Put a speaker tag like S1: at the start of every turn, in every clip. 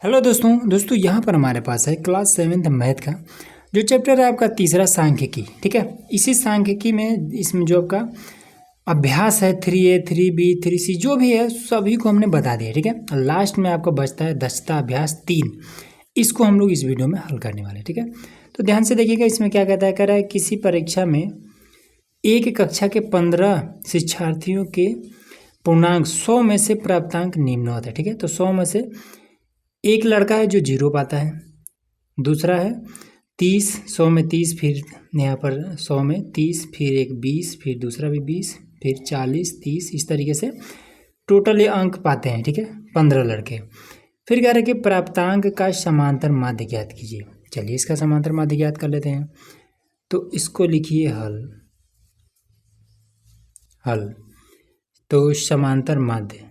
S1: Hello दोस्तों यहाँ पर हमारे पास है क्लास 7th मैथ का जो चैप्टर है आपका तीसरा सांख्यिकी। ठीक है, इसी सांख्यिकी में इसमें जो आपका अभ्यास है 3A 3B 3C जो भी है सभी को हमने बता दिया। ठीक है, लास्ट में आपका बचता है दक्षता अभ्यास 3, इसको हम लोग इस वीडियो में हल करने वाले हैं। ठीक है, तो ध्यान से देखिएगा इसमें क्या कहता है। कह रहा है किसी परीक्षा में एक कक्षा के 15 शिक्षार्थियों के पूर्णांक 100 में से प्राप्तांक निम्नवत है। ठीक है, तो 100 में से एक लड़का है जो 0 पाता है, दूसरा है 30, 100 में 30, फिर यहाँ पर 100 में 30, फिर एक 20, फिर दूसरा भी 20, फिर 40, 30, इस तरीके से टोटल ये अंक पाते हैं। ठीक है, 15 लड़के। फिर कह रहे कि प्राप्तांक का समांतर माध्य ज्ञात कीजिए। चलिए इसका समांतर माध्य ज्ञात कर लेते हैं। तो इसको लिखिए हल। तो समांतर माध्य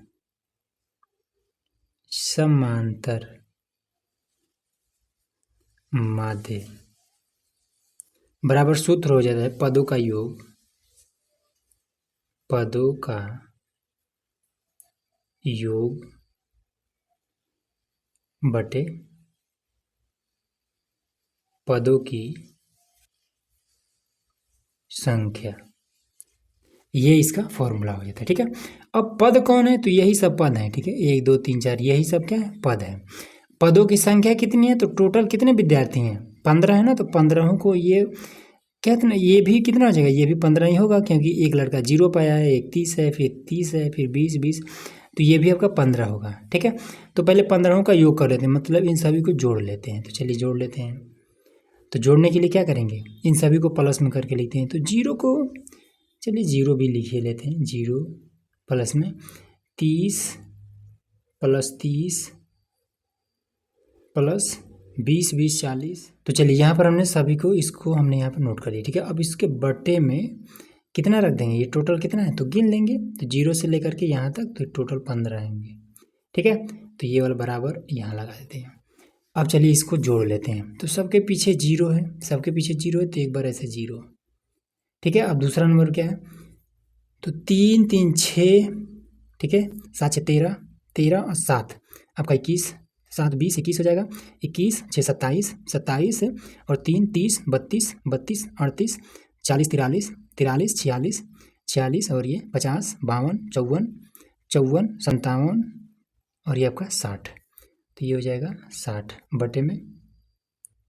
S1: बराबर सूत्र हो जाता है पदों का योग बटे पदों की संख्या, ये इसका फॉर्मूला हो जाता है। ठीक है, अब पद कौन है? तो यही सब पद हैं। ठीक है, 1 2 3 4 यही सब क्या है? पद है। पदों की संख्या कितनी है? तो टोटल कितने विद्यार्थी हैं? 15 है ना, तो 15 को ये कहते ना, ये भी कितना हो जाएगा? ये भी 15 ही होगा क्योंकि एक लड़का 0 पाया है, एक 30 है, फिर 30 है, फिर 20, तो ये भी आपका 15 होगा। ठीक है, तो पहले 15 का योग कर लेते हैं, मतलब इन सभी को जोड़ लेते हैं। तो चलिए जोड़ लेते हैं। तो जोड़ने के लिए क्या करेंगे? इन सभी को प्लस में करके लिखते हैं। तो 0 को चलिए 0 भी लिखे लेते हैं। 0 प्लस में 30 प्लस 30 प्लस 20 20 40। तो चलिए यहाँ पर हमने सभी को इसको हमने यहाँ पर नोट कर लिया। ठीक है, अब इसके बटे में कितना रख देंगे? ये टोटल कितना है तो गिन लेंगे। तो 0 से लेकर के यहाँ तक तो टोटल 15 होंगे। ठीक है, तो ये वाला बराबर यहाँ लगा देते हैं। अब चलिए इसको जोड़ लेते हैं। तो सबके पीछे 0 है, तो एक बार ऐसे 0। ठीक है, अब दूसरा नंबर क्या है? तो 3 3 6। ठीक है, 7 6 13, 13 और 7 आपका 21, 7 20 21 हो जाएगा। 21 6 27, 27 और 3 30 32 32 38 40 43 43 46 46 और ये 50 52 54 54 57 और ये आपका 60। तो ये हो जाएगा 60 बटे में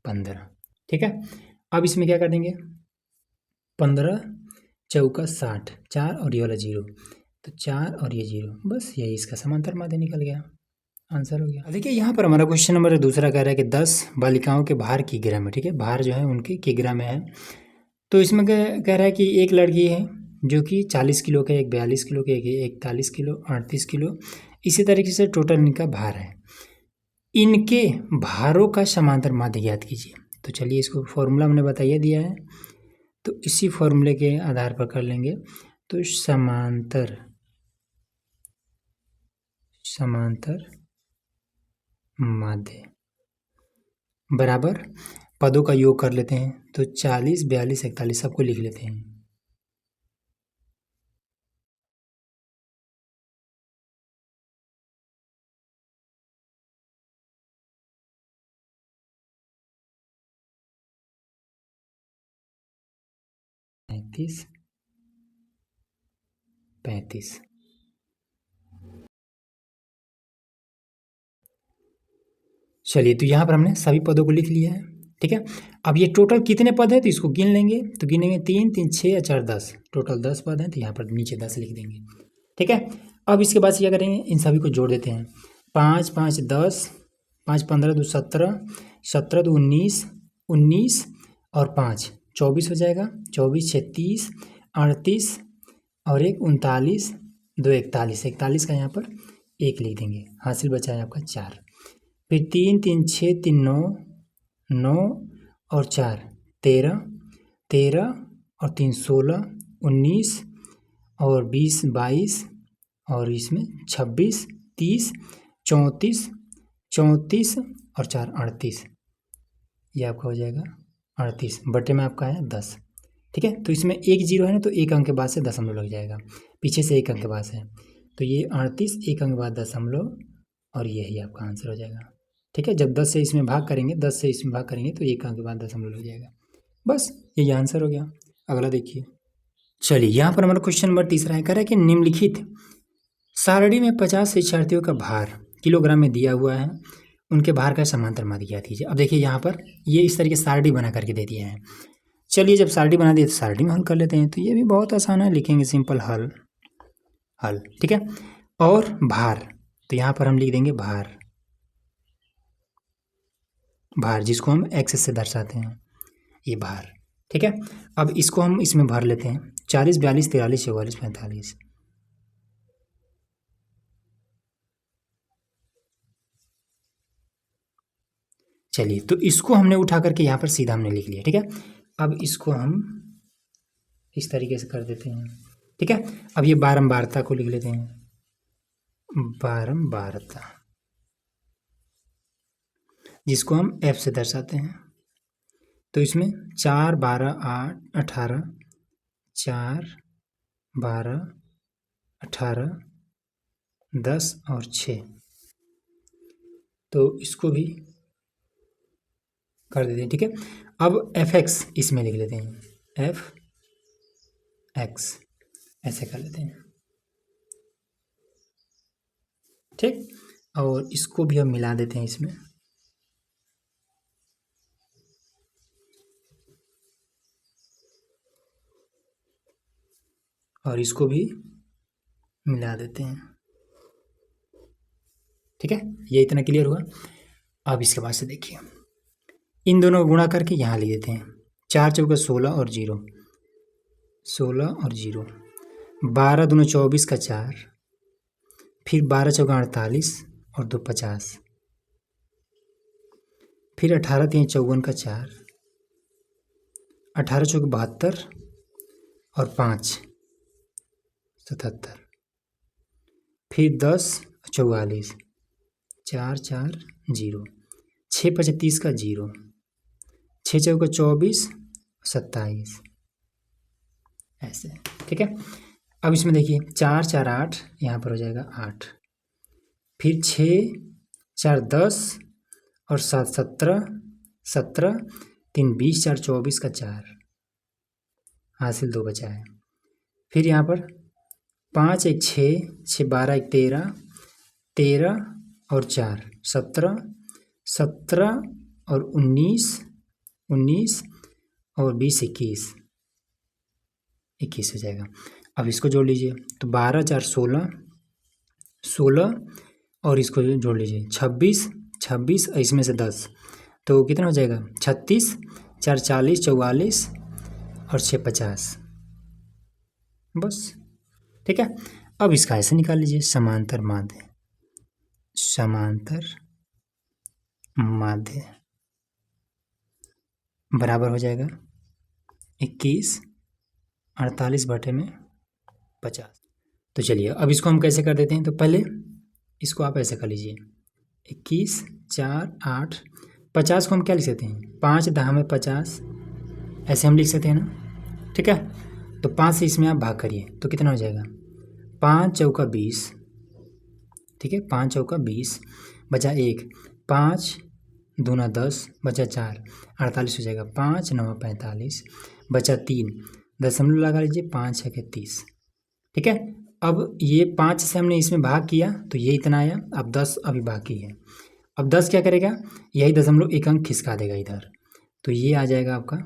S1: 15। ठीक है, अब इसमें क्या कर देंगे? 15 चौका 60, 4 और ये वाला 0, तो 4 और ये 0, बस यही इसका समांतर माध्य निकल गया, आंसर हो गया। देखिए यहाँ पर हमारा क्वेश्चन नंबर दूसरा कह रहा है कि 10 बालिकाओं के भार किग्रा में। ठीक है, भार जो है उनके किग्रा में है। तो इसमें कह रहा है कि एक लड़की है जो कि 40 किलो का, एक 42 किलो का, एक 41 किलो, 38 किलो, इसी तरीके से टोटल इनका भार है। इनके भारों का समांतर माध्य ज्ञात कीजिए। तो चलिए इसको फॉर्मूला हमने बताइए दिया है, तो इसी फॉर्मूले के आधार पर कर लेंगे। तो समांतर माध्य बराबर पदों का योग कर लेते हैं। तो 40 42 41 सबको लिख लेते हैं। पैंतीस 35। चलिए तो यहाँ पर हमने सभी पदों को लिख लिया है। ठीक है, अब ये टोटल कितने पद हैं तो इसको गिन लेंगे। तो गिनेंगे 3 3 6 या 4 10, टोटल 10 पद हैं, तो यहाँ पर नीचे 10 लिख देंगे। ठीक है, अब इसके बाद क्या करेंगे? इन सभी को जोड़ देते हैं। 5 5 10, 5 15 2 17, 17 2 19, 19 और 5 24 हो जाएगा। 24 6 30, 38 और एक 39, 2 41, 41 का यहाँ पर 1 लिख देंगे। हासिल बचा है आपका 4। फिर 3 3 6 3 9, 9 और 4 13, 13 और 3 16, 19 और 20 22 और इसमें 26 30 34 34 और 4 38, ये आपका हो जाएगा 38 बटे में आपका है 10। ठीक है, तो इसमें एक 0 है ना, तो एक अंक के बाद से दशमलव लग जाएगा, पीछे से एक अंक के बाद है, तो ये 38 एक अंक के बाद दशमलव और यही आपका आंसर हो जाएगा। ठीक है, जब 10 से इसमें भाग करेंगे, 10 से इसमें भाग करेंगे तो 1 के बाद दशमलव हो जाएगा। बस यही आंसर हो गया। अगला देखिए, चलिए यहाँ पर हमारा क्वेश्चन नंबर 3 है, कह रहा है कि निम्नलिखित सारणी में 50 शिक्षार्थियों का भार किलोग्राम में दिया हुआ है, उनके भार का समांतर मान ज्ञात कीजिए। अब देखिए यहाँ पर ये इस तरीके सारणी बना करके दे दिया है। चलिए जब सारणी बना दिए तो सारणी में हल कर लेते हैं। तो ये भी बहुत आसान है, लिखेंगे सिंपल हल हल, ठीक है। और भार, तो यहाँ पर हम लिख देंगे भार, भार जिसको हम एक्स से दर्शाते हैं, ये भार, ठीक है। अब इसको हम इसमें भर लेते हैं, 40, 42, 43, 44, 45। चलिए तो इसको हमने उठा करके यहाँ पर सीधा हमने लिख लिया, ठीक है। अब इसको हम इस तरीके से कर देते हैं, ठीक है। अब ये बारंबारता को लिख लेते हैं, बारंबारता, जिसको हम एफ से दर्शाते हैं। तो इसमें 4, 12, 8, 18, 4, 12, 18, 10 और 6, तो इसको भी कर देते हैं, ठीक है। अब एफ एक्स इसमें लिख लेते हैं, एफ एक्स ऐसे कर लेते हैं, ठीक। और इसको भी हम मिला देते हैं इसमें, और इसको भी मिला देते हैं, ठीक है। ये इतना क्लियर हुआ। अब इसके बाद से देखिए, इन दोनों को गुणा करके यहाँ लिख देते हैं, 4 चौका 16 और 0, 16 और 0, 12 दूनी 24 का 4, फिर 12 चौका 48 और 2 50, फिर 18 3 54 का 4, 18 चौका 72 और 5 77, फिर 10 44, 4 4 0, 6 25 का 0, 6 चौका 24 27, ऐसे, ठीक है। अब इसमें देखिए 4 4 8, यहाँ पर हो जाएगा 8, फिर 6 4 10 और 7 17, 17 3 20, 4 24 का 4, हासिल 2 बचा है। फिर यहाँ पर 5 1 6, 6 12 1 13, 13 और 4 17, 17 और 19, 19 और 20 21, 21 हो जाएगा। अब इसको जोड़ लीजिए, तो 12 4 16, 16 और इसको जोड़ लीजिए 26, 26 इसमें से 10, तो कितना हो जाएगा 36, 4 40, 44 और 6 50, बस, ठीक है। अब इसका ऐसे निकाल लीजिए, समांतर माध्य, समांतर माध्य बराबर हो जाएगा 21 48 बटे में 50। तो चलिए अब इसको हम कैसे कर देते हैं, तो पहले इसको आप ऐसे कर लीजिए, 21 4 8, 50 को हम क्या लिख सकते हैं, 5 10 में 50, ऐसे हम लिख सकते हैं ना, ठीक है। तो 5 से इसमें आप भाग करिए तो कितना हो जाएगा, 5 चौका 20, ठीक है, 5 चौका 20 बचा 1, 5 दूना 10 बचा 4, 48 हो जाएगा, 5 9 45 बचा 3, दशमलव लगा लीजिए, 5 6 30, ठीक है। अब ये 5 से हमने इसमें भाग किया तो ये इतना आया, अब 10 अभी बाकी है। अब 10 क्या करेगा, यही दशमलव एक अंक खिसका देगा इधर, तो ये आ जाएगा आपका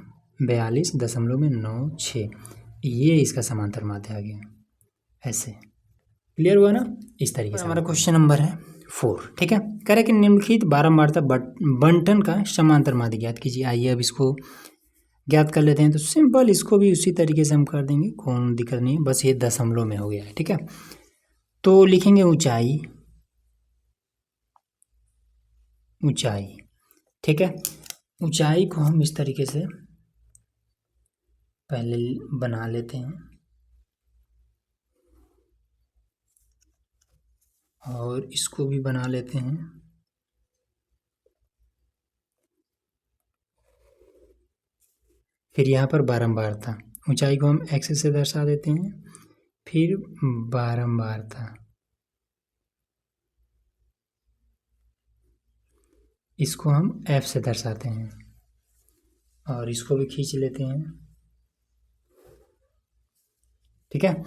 S1: 42.96, ये इसका समांतर माध्य आ गया, ऐसे क्लियर हुआ ना। इस तरीके से हमारा क्वेश्चन नंबर है 4, ठीक है। कह रहे कि निम्नलिखित बारंबारता बंटन का समांतर माध्य ज्ञात कीजिए। आइए अब इसको ज्ञात कर लेते हैं। तो सिंपल इसको भी उसी तरीके से हम कर देंगे, कौन दिक्कत नहीं, बस ये दशमलव में हो गया है, ठीक है। तो लिखेंगे ऊंचाई, ऊंचाई, ठीक है। ऊंचाई को हम इस तरीके से पहले बना लेते हैं और इसको भी बना लेते हैं, फिर यहाँ पर बारंबारता, ऊंचाई को हम एक्स से दर्शा देते हैं, फिर बारंबारता, इसको हम F से दर्शाते हैं और इसको भी खींच लेते हैं। ठीक है,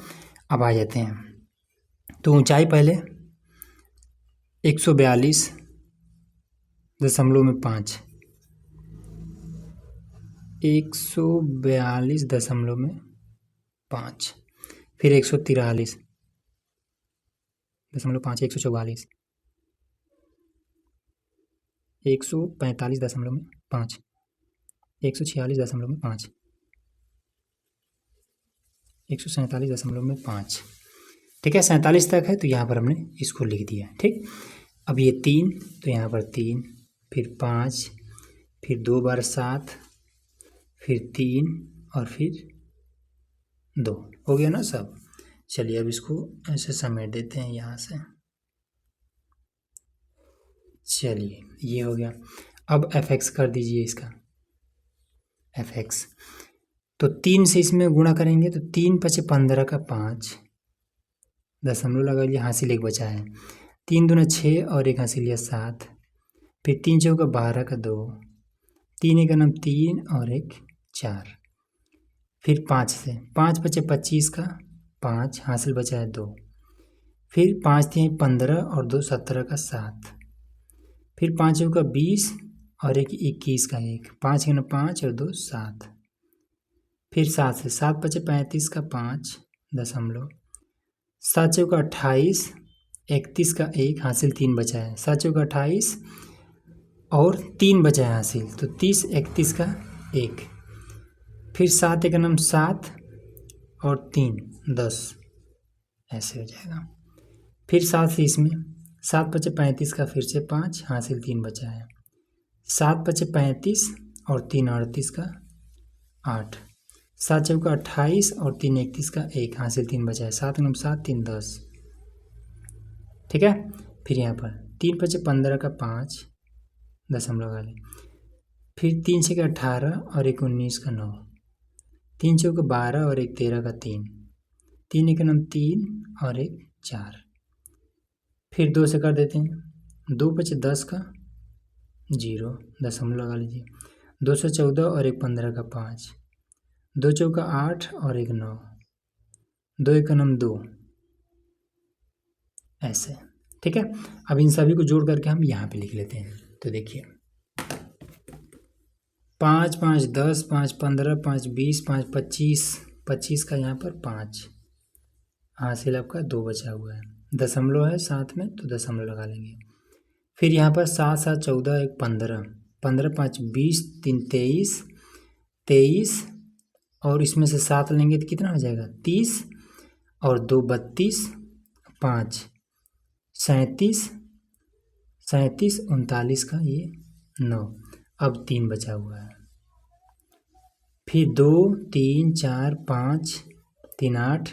S1: अब आ जाते हैं। तो ऊंचाई पहले 142.5, 142.5, फिर 143.5, 144, 145.5, 146.5, 147.5। ठीक है, 47 तक है तो यहाँ पर हमने इसको लिख दिया। ठीक, अब ये 3 तो यहाँ पर 3, फिर 5, फिर 2 बार 7, फिर 3 और फिर 2 हो गया ना सब। चलिए अब इसको ऐसे समेट देते हैं यहाँ से। चलिए ये हो गया। अब fx कर दीजिए इसका fx। तो 3 से इसमें गुणा करेंगे तो 3 × 5 = 15 का 5, दशमलव लगा लिया, हासिल 1 बचा है। 3 दूना 6 और 1 हासिल लिया 7, फिर 3 चौका 12 का 2, 3 1 9 3 और 1 4, फिर 5 से 5 × 5 = 25 का 5, हासिल बचा है 2, फिर 5 3 15 और 2 17 का 7, फिर 5 का 20 और 1 21 का 1, 5 1 5 और 2 7, फिर 7 से 7 × 5 = 35 का 5, दशमलव 7 चौका 28, 31 का 1, हासिल 3 बचा है। 7 चौका 28 और 3 बचा है हासिल, तो 30 31 का 1, फिर 7 1 9 7 और 3 10, ऐसे हो जाएगा। फिर 7 से इसमें 7 × 5 = 35 का फिर से 5, हासिल 3 बचा है। 7 × 5 = 35 और 3 38 का 8, 7 चौका 28 और 3 31 का 1, हासिल 3 बचा है। 7 9 7 3 10। ठीक है, फिर यहाँ पर 3 × 5 = 15 का 5, दशमलव लगा लें, फिर 3 6 का 18 और 1 19 का 9, 3 चौका 12 और 1 13 का 3, 3 1 9 3 और 1 4, फिर 2 से कर देते हैं। 2 × 5 = 10 का 0, दशमलव लगा लीजिए। 214 और 1 15 का 5, 2 चौका 8 और 1 9, 2 1 9 2, ऐसे। ठीक है, अब इन सभी को जोड़ करके हम यहाँ पे लिख लेते हैं। तो देखिए 5 5 10, 5 15, 5 20, 5 25, 25 का यहाँ पर 5, हासिल आपका 2 बचा हुआ है, दशमलव है साथ में तो दशमलव लगा लेंगे। फिर यहाँ पर 7 7 14 1 15, 15 5 20, 3 23, 23 और इसमें से 7 लेंगे तो कितना हो जाएगा 30 और 2 32, 5 37, 37 39 का ये 9, अब 3 बचा हुआ है। फिर 2 3 4 5 3 8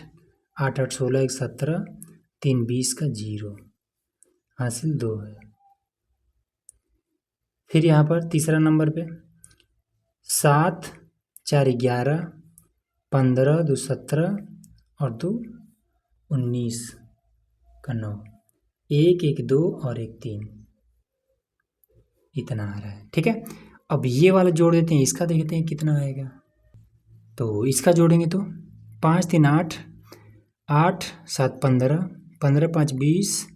S1: 8 8 16 1 17, 3 20 का 0, हासिल 2 है। फिर यहाँ पर तीसरा नंबर पे 7 4 11, 15 2 17 और 2 19 का 9, 1 1 2 और 1 3, इतना आ रहा है। ठीक है, अब ये वाला जोड़ देते हैं, इसका देखते हैं कितना आएगा। तो इसका जोड़ेंगे तो 5 3 8, 8 7 15, 15 5 20,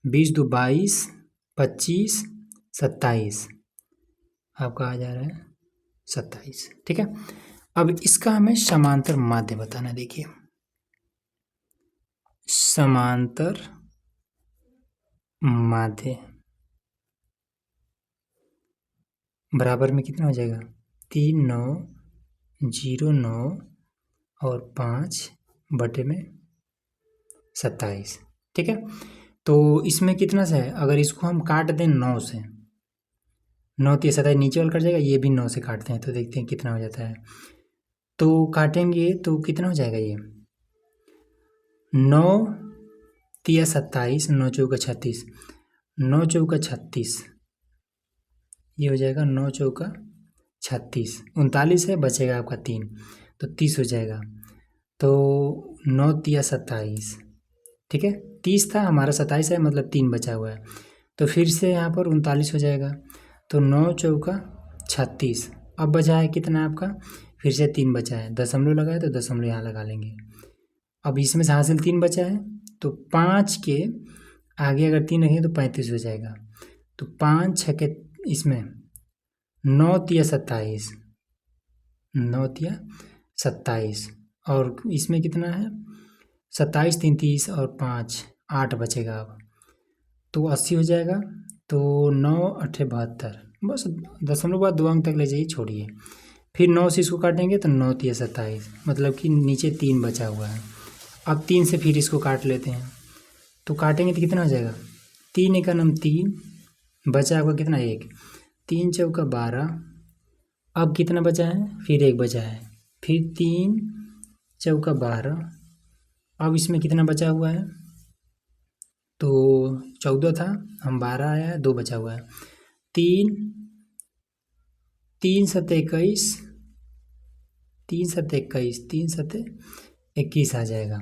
S1: 20 2 22, 25 27, आपका आ जा रहा है 27। ठीक है, अब इसका हमें समांतर माध्य बताना। देखिए समांतर माध्य बराबर में कितना हो जाएगा 3 9 0 9 और 5 बटे में 27। ठीक है, तो इसमें कितना से है, अगर इसको हम काट दें 9 से, 9 3 27 नीचे वाला कट जाएगा, ये भी 9 से काटते हैं तो देखते हैं कितना हो जाता है। तो काटेंगे तो कितना हो जाएगा ये 9 3 27, 9 चौका 36, 9 चौका 36, ये हो जाएगा 9 चौका 36, 39 है बचेगा आपका 3 तो 30 हो जाएगा। तो 9 3 27, ठीक है 30 था हमारा 27 है मतलब 3 बचा हुआ है, तो फिर से यहाँ पर 39 हो जाएगा। तो 9 चौका 36। अब बचा है कितना आपका, फिर से 3 बचा है, दशमलव लगा है तो दशमलव यहाँ लगा लेंगे। अब इसमें से हासिल 3 बचा है तो 5 के आगे अगर 3 रखेंगे तो 35 हो जाएगा। तो 5 छः के इसमें 9 तिया 27, 9 तिया 27 और इसमें कितना है 27 3 30 और 5 8 बचेगा। अब तो 80 हो जाएगा। तो 9 8 72, बस दशमलव बाद 2 अंक तक ले जाइए, छोड़िए। फिर 9 से इसको काटेंगे तो 9 तिया 27, मतलब कि नीचे 3 बचा हुआ है। अब 3 से फिर इसको काट लेते हैं, तो काटेंगे तो कितना हो जाएगा, 3 एक नम 3, बचा हुआ कितना 1, 3 चौका 12। अब कितना बचा है, फिर 1 बचा है, फिर 3 चौका 12। अब इसमें कितना बचा हुआ है, तो 14 था, हम 12 आया है, 2 बचा हुआ है। 3 3 7 21, 3 7 21, 3 7 21 आ जाएगा।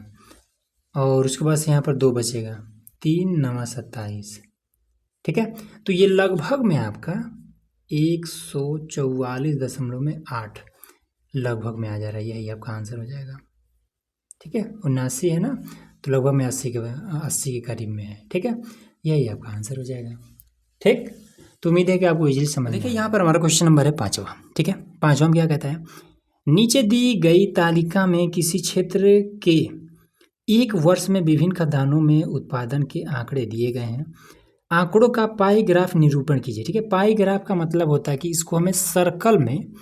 S1: और उसके बाद से यहाँ पर 2 बचेगा, 3 9 27। ठीक है, तो ये लगभग में आपका 144.8 लगभग में आ जा रहा है, यही आपका आंसर हो जाएगा। ठीक है, 79 है ना, तो लगभग में 80 के करीब में है। ठीक है, यही आपका आंसर हो जाएगा। ठीक, तो उम्मीद है कि आपको इजीली समझ। देखिए यहाँ पर हमारा क्वेश्चन नंबर है 5वां। ठीक है, 5वां क्या कहता है, नीचे दी गई तालिका में किसी क्षेत्र के एक वर्ष में विभिन्न खदानों में उत्पादन के आंकड़े दिए गए हैं, आंकड़ों का पाई ग्राफ निरूपण कीजिए। ठीक है, पाई ग्राफ का मतलब होता है कि इसको हमें सर्कल में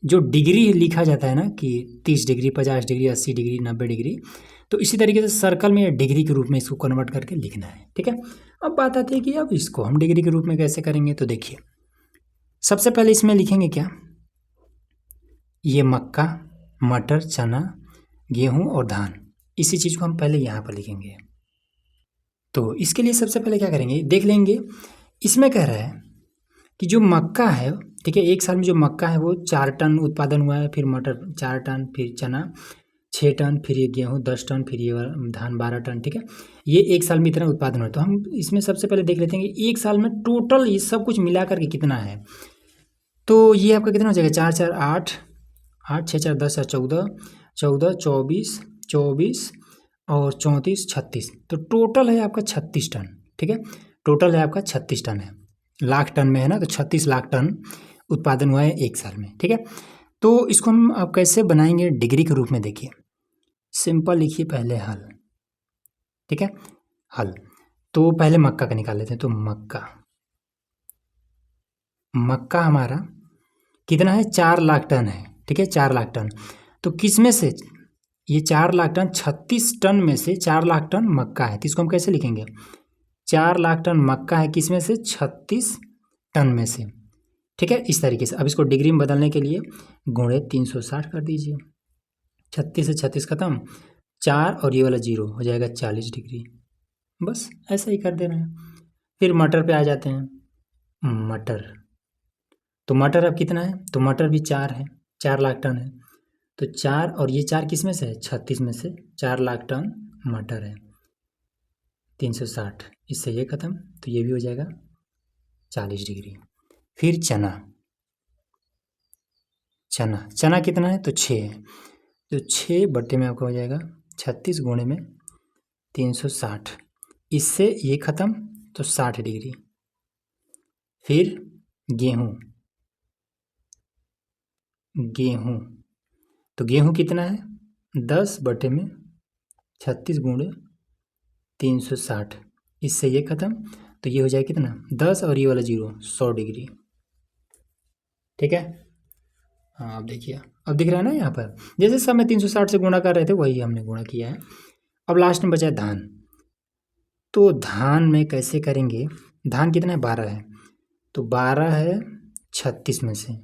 S1: जो डिग्री लिखा जाता है ना, कि 30 डिग्री 50 डिग्री 80 डिग्री 90 डिग्री, तो इसी तरीके से सर्कल में डिग्री के रूप में इसको कन्वर्ट करके लिखना है। ठीक है, अब बात आती है कि अब इसको हम डिग्री के रूप में कैसे करेंगे। तो देखिए, सबसे पहले इसमें लिखेंगे क्या, ये मक्का मटर चना गेहूँ और धान, इसी चीज़ को हम पहले यहाँ पर लिखेंगे। तो इसके लिए सबसे पहले क्या करेंगे, देख लेंगे। इसमें कह रहा है कि जो मक्का है, ठीक है, एक साल में जो मक्का है वो 4 टन उत्पादन हुआ है, फिर मटर 4 टन, फिर चना 6 टन, फिर ये गेहूँ 10 टन, फिर ये धान 12 टन। ठीक है, ये एक साल में इतना उत्पादन हुआ। तो हम इसमें सबसे पहले देख लेते हैं कि एक साल में टोटल ये सब कुछ मिला करके कितना है। तो ये आपका कितना हो जाएगा, 4 4 8 8 6 4 10 14 14 24 24 और 34 36, तो टोटल है आपका 36 टन। ठीक है, टोटल है आपका 36 टन है, लाख टन में है ना, तो 36 लाख टन उत्पादन हुआ है एक साल में। ठीक है, तो इसको हम अब कैसे बनाएंगे डिग्री के रूप में, देखिए सिंपल लिखिए पहले हल। ठीक है, हल, तो पहले मक्का का निकाल लेते हैं। तो मक्का हमारा कितना है, 4 लाख टन है। ठीक है, 4 लाख टन, तो किस में से ये 4 लाख टन, 36 टन में से 4 लाख टन मक्का है, तो इसको हम कैसे लिखेंगे, 4 लाख टन मक्का है किस में से, 36 टन में से। ठीक है, इस तरीके से। अब इसको डिग्री में बदलने के लिए गुणे 360 कर दीजिए, 36 से 36 खत्म, 4 और ये वाला 0 हो जाएगा 40 डिग्री। बस ऐसा ही कर देना है। फिर मटर पे आ जाते हैं, मटर, तो मटर अब कितना है, तो मटर भी 4 है, 4 लाख टन है, तो 4 और ये 4 किस में से है, 36 में से, 4 लाख टन मटर है, 360, इससे ये खत्म, तो ये भी हो जाएगा 40 डिग्री। फिर चना, चना कितना है, तो 6 है, तो 6 बट्टे में आपका हो जाएगा 36 गुणे में 360, इससे ये खत्म, तो 60 डिग्री। फिर गेहूँ, तो गेहूँ कितना है, 10 बटे में 36 गुणे 360, इससे ये खत्म, तो ये हो जाए कितना, 10 और ये वाला 0 100 डिग्री। ठीक है, हाँ अब देखिए, अब दिख रहा है ना यहाँ पर, जैसे सब में 360 से गुणा कर रहे थे वही हमने गुणा किया है। अब लास्ट में बचा है धान, तो धान में कैसे करेंगे, धान कितना है, 12 है, तो 12 है 36 में से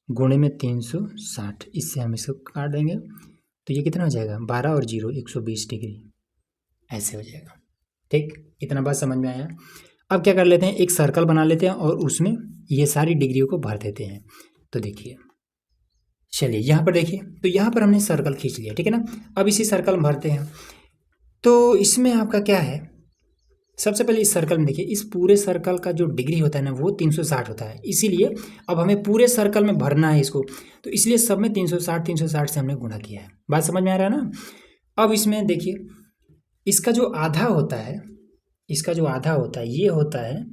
S1: गुणे में 360, इससे हम इसको काट देंगे, तो ये कितना हो जाएगा, 12 और 0 120 डिग्री, ऐसे हो जाएगा। ठीक, इतना बात समझ में आया। अब क्या कर लेते हैं, एक सर्कल बना लेते हैं और उसमें ये सारी डिग्रियों को भर देते हैं। तो देखिए, चलिए यहाँ पर देखिए, तो यहाँ पर हमने सर्कल खींच लिया। ठीक है ना, अब इसी सर्कल में भरते हैं। तो इसमें आपका क्या है, सबसे पहले इस सर्कल में देखिए, इस पूरे सर्कल का जो डिग्री होता है ना वो 360 होता है, इसीलिए अब हमें पूरे सर्कल में भरना है इसको, तो इसलिए सब में 360 से हमने गुणा किया है। बात समझ में आ रहा है ना। अब इसमें देखिए, इसका जो आधा होता है, इसका जो आधा होता है ये होता है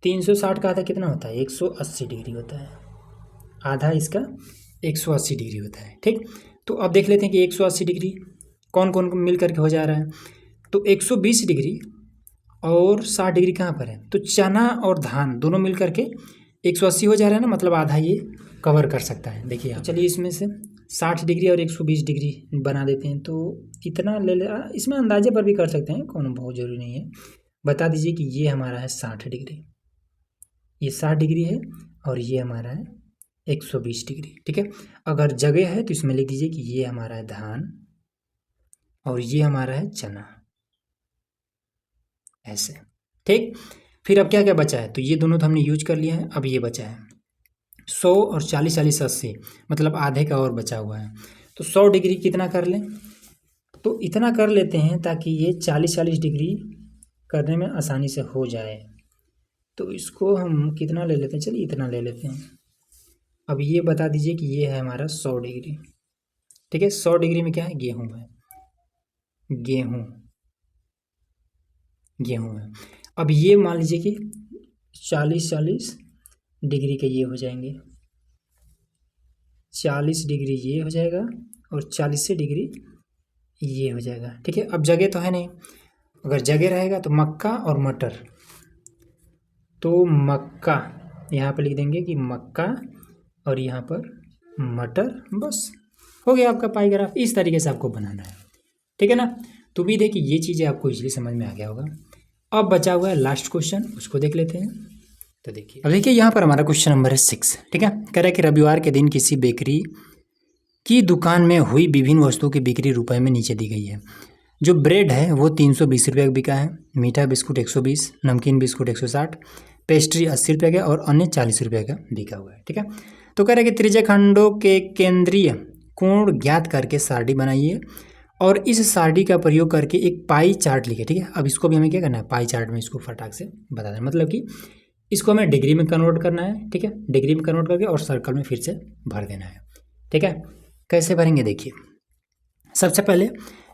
S1: 360 का आधा कितना होता है, 180 डिग्री होता है। आधा इसका 180 डिग्री होता है। ठीक, तो अब देख लेते हैं कि 180 डिग्री कौन कौन मिल करके हो जा रहा है। तो 120 डिग्री और 60 डिग्री कहाँ पर है, तो चना और धान दोनों मिल करके 180 हो जा रहा है ना, मतलब आधा ये कवर कर सकता है। देखिए आप, चलिए इसमें से 60 डिग्री और 120 डिग्री बना देते हैं, तो इतना ले ले, इसमें अंदाजे पर भी कर सकते हैं, कौन बहुत ज़रूरी नहीं है। बता दीजिए कि ये हमारा है 60 डिग्री, ये 60 डिग्री है, और ये हमारा है 120 डिग्री। ठीक है, अगर जगह है तो इसमें लिख दीजिए कि ये हमारा है धान और ये हमारा है चना, ऐसे। ठीक, फिर अब क्या क्या बचा है, तो ये दोनों तो हमने यूज कर लिया है। अब ये बचा है 100 और 40 40 80, मतलब आधे का और बचा हुआ है। तो 100 डिग्री कितना कर लें, तो इतना कर लेते हैं ताकि ये 40 40 डिग्री करने में आसानी से हो जाए। तो इसको हम कितना ले लेते हैं, चलिए इतना ले लेते हैं। अब ये बता दीजिए कि ये है हमारा 100 डिग्री। ठीक है, 100 डिग्री में क्या है, गेहूँ है, गेहूँ है। अब ये मान लीजिए कि 40 40 डिग्री के ये हो जाएंगे, 40 डिग्री ये हो जाएगा और 40 डिग्री ये हो जाएगा। ठीक है, अब जगह तो है नहीं, अगर जगह रहेगा तो मक्का और मटर, तो मक्का यहाँ पर लिख देंगे कि मक्का और यहाँ पर मटर, बस हो गया आपका पाई ग्राफ। इस तरीके से आपको बनाना है। ठीक है ना, तो उम्मीद है कि ये चीज़ें आपको इजीली समझ में आ गया होगा। अब बचा हुआ है लास्ट क्वेश्चन, उसको देख लेते हैं। तो देखिए, अब देखिए यहाँ पर हमारा क्वेश्चन नंबर है 6। ठीक है, कह रहा है कि रविवार के दिन किसी बेकरी की दुकान में हुई विभिन्न वस्तुओं की बिक्री रुपए में नीचे दी गई है। जो ब्रेड है वो 320 रुपये का बिका है, मीठा बिस्कुट 120, नमकीन बिस्कुट 160, पेस्ट्री 80 रुपये का और अन्य 40 रुपये का बिका हुआ है। ठीक है, तो कह रहा है कि त्रिज्यखंडों के केंद्रीय कोण ज्ञात करके सारणी बनाइए और इस सारणी का प्रयोग करके एक पाई चार्ट लिखे। ठीक है, अब इसको भी हमें क्या करना है, पाई चार्ट में इसको फटाक से बता देना, मतलब कि इसको हमें डिग्री में कन्वर्ट करना है। ठीक है, डिग्री में कन्वर्ट करके और सर्कल में फिर से भर देना है। ठीक है, कैसे भरेंगे, देखिए सबसे पहले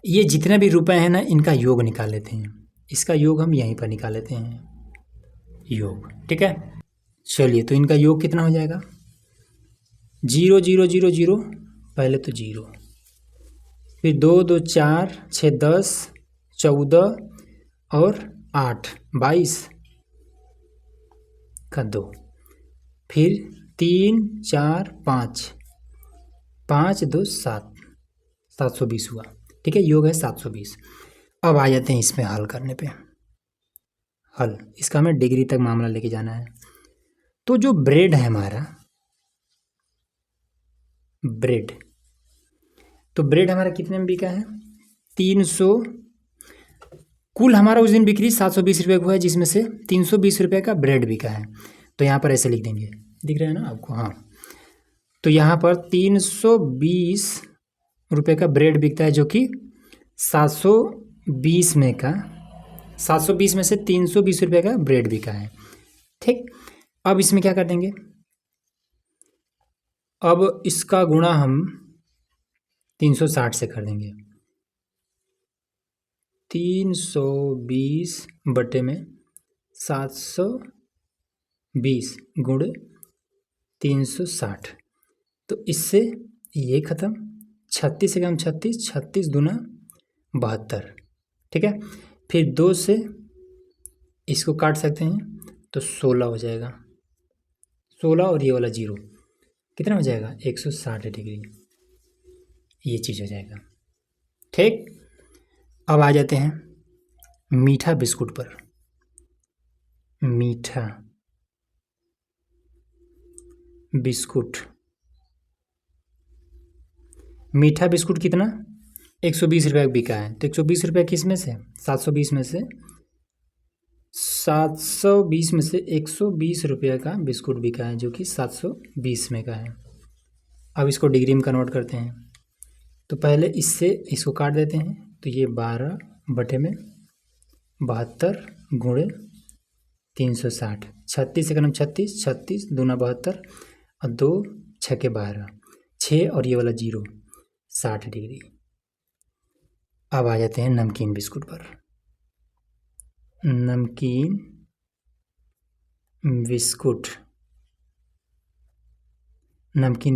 S1: ये जितने भी रुपए हैं ना, इनका योग निकाल लेते हैं। इसका योग हम यहीं पर निकाल लेते हैं, योग। ठीक है, चलिए तो इनका योग कितना हो जाएगा, 0 0 0 0, पहले तो 0, फिर 2 2 4 6 10 14 और 8 22 का 2, फिर 3 4 5 5 2 7, 720 हुआ। ठीक है, योग है 720। अब आ जाते हैं इसमें हल करने पे। हल, इसका हमें डिग्री तक मामला लेके जाना है। तो जो ब्रेड है हमारा, ब्रेड, तो ब्रेड हमारा कितने में बिका है, 300, कुल हमारा उस दिन बिक्री 720 रुपये हुआ है, जिसमें से 320 रुपये का ब्रेड बिका है। तो यहाँ पर ऐसे लिख देंगे, दिख रहा है ना आपको, हाँ। तो यहाँ पर 320 रुपये का ब्रेड बिकता है, जो कि 720 में का, 720 में से 320 रुपये का ब्रेड बिका है। ठीक, अब इसमें क्या कर देंगे, अब इसका गुणा हम 360 से कर देंगे। 320 बटे में 720 गुणे 360, तो इससे ये खत्म, 36 से कम 36, 36 दूना 72। ठीक है, फिर 2 से इसको काट सकते हैं तो 16 हो जाएगा, 16 और ये वाला 0 कितना हो जाएगा, 160 डिग्री, ये चीज़ हो जाएगा। ठीक, अब आ जाते हैं मीठा बिस्कुट पर। मीठा बिस्कुट, मीठा बिस्कुट कितना, 120 रुपये का बिका है। तो 120 रुपये किस में से, 720 में से, 720 में से 120 रुपये का बिस्कुट बिका है, जो कि 720 में का है। अब इसको डिग्री में कन्वर्ट करते हैं, तो पहले इससे इसको काट देते हैं, तो ये 12 बटे में 72 गुणे 360, 36 एकम 36, 36 दूना 72 और 2 छके 12, 6 और ये वाला 0, 60 डिग्री। अब आ जाते हैं नमकीन बिस्कुट पर। नमकीन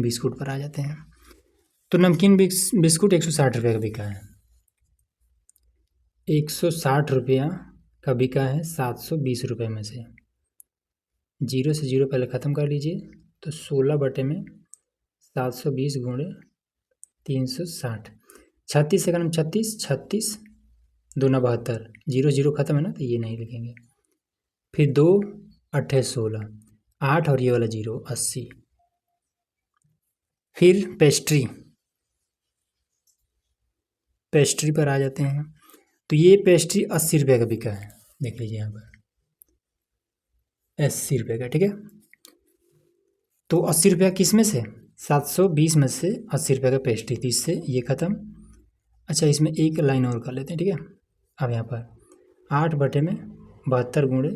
S1: बिस्कुट पर आ जाते हैं। तो नमकीन बिस्कुट 160 रुपये का बिका है। 160 रुपया का बिका है 720 रुपये में से। 0 से 0 पहले ख़त्म कर लीजिए, तो 16 बटे में 720 गुणे 360, 36 एकम 36, 36 दूना 72, 0 0 ख़त्म है ना, तो ये नहीं लिखेंगे। फिर 2 8 16, 8 और ये वाला 0, 80। फिर पेस्ट्री पर आ जाते हैं। तो ये पेस्ट्री 80 रुपये का बिका है, देख लीजिए यहाँ पर 80 रुपये का, ठीक है। तो 80 रुपया किस में से, 720 में से 80 रुपये का पेस्ट्री, 30 से ये ख़त्म। अच्छा, इसमें एक लाइन और कर लेते हैं, ठीक है। अब यहाँ पर 8 बटे में 72 गुणे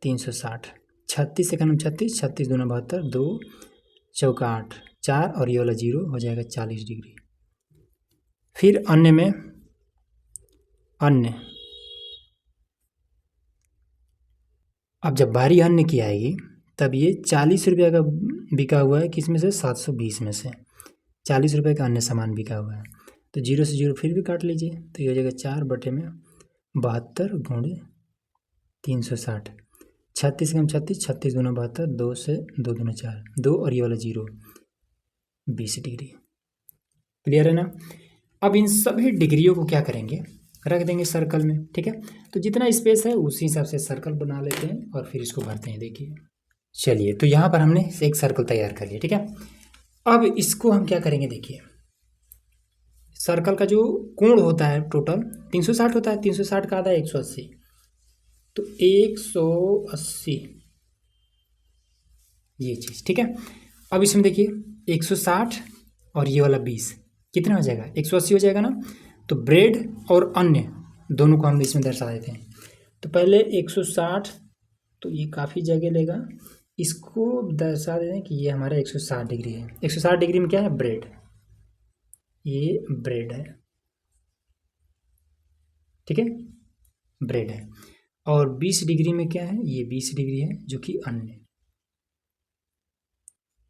S1: 360, 36 एकम 36, 36 दूना 72, 2 चौका 8, 4 और ये वाला 0 हो जाएगा 40 डिग्री। फिर अन्य में अन्य, अब जब बारी अन्य की आएगी तब ये 40 रुपये का बिका हुआ है, किस में से, 720 में से 40 रुपये का अन्य सामान बिका हुआ है। तो 0 से 0 फिर भी काट लीजिए, तो ये हो जाएगा 4 बटे में 72 गुणे 360, 36 एकम 36, 36 दूना 72, 2 से 2 दूना 4, 2 और ये वाला 0, 20 डिग्री। क्लियर है ना। अब इन सभी डिग्रियों को क्या करेंगे, रख देंगे सर्कल में, ठीक है। तो जितना स्पेस है उसी हिसाब से सर्कल बना लेते हैं और फिर इसको भरते हैं। देखिए, चलिए, तो यहाँ पर हमने एक सर्कल तैयार कर लिया, ठीक है। अब इसको हम क्या करेंगे, देखिए, सर्कल का जो कोण होता है टोटल 360 होता है, 360 का आधा 180, तो 180 ये चीज़, ठीक है। अब इसमें देखिए 160 और ये वाला 20 कितना हो जाएगा, 180 हो जाएगा ना। तो ब्रेड और अन्य दोनों को हम इसमें दर्शा देते हैं। तो पहले 160, तो ये काफ़ी जगह लेगा, इसको दर्शा देते हैं कि ये हमारा 160 डिग्री है। 160 डिग्री में क्या है, ब्रेड, ये ब्रेड है, ठीक है, ब्रेड है। और 20 डिग्री में क्या है, ये 20 डिग्री है जो कि अन्य,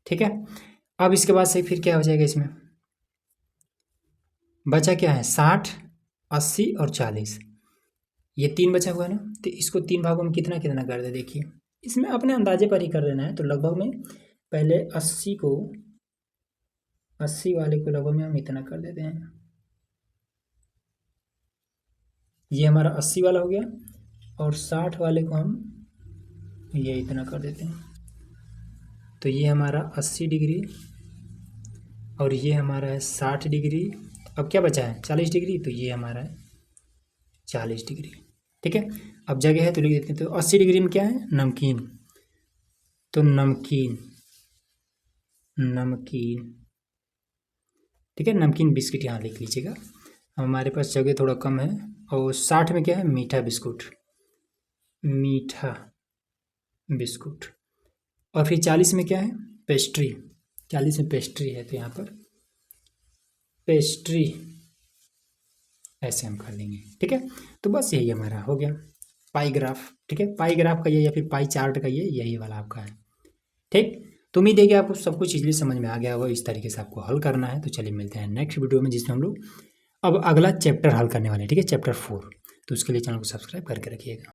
S1: ठीक है। अब इसके बाद से फिर क्या हो जाएगा, इसमें बचा क्या है, 60, 80 और 40, ये 3 बचा हुआ है ना। तो इसको 3 भागों में कितना कितना कर दे, देखिए, इसमें अपने अंदाजे पर ही कर देना है। तो लगभग में पहले 80 वाले को लगभग में हम इतना कर देते हैं, ये हमारा 80 वाला हो गया, और 60 वाले को हम ये इतना कर देते हैं। तो ये हमारा 80 डिग्री और ये हमारा है 60 डिग्री। अब क्या बचा है, 40 डिग्री, तो ये हमारा है 40 डिग्री, ठीक है। अब जगह है तो लिख देते हैं। तो 80 डिग्री में क्या है, नमकीन, तो नमकीन, ठीक है, नमकीन बिस्किट यहाँ लिख लीजिएगा, हमारे पास जगह थोड़ा कम है। और 60 में क्या है, मीठा बिस्कुट। और फिर 40 में क्या है, पेस्ट्री, 40 में पेस्ट्री है, तो यहाँ पर पेस्ट्री ऐसे हम कर लेंगे, ठीक है। तो बस यही हमारा हो गया पाई ग्राफ, ठीक है। पाई ग्राफ का ये या फिर पाई चार्ट का ये यही वाला आपका है, ठीक। तो उम्मीद है कि आपको सब कुछ इजीली समझ में आ गया होगा। इस तरीके से आपको हल करना है। तो चलिए मिलते हैं नेक्स्ट वीडियो में, जिसमें हम लोग अब अगला चैप्टर हल करने वाले हैं, ठीक है, चैप्टर 4। तो उसके लिए चैनल को सब्सक्राइब करके रखिएगा।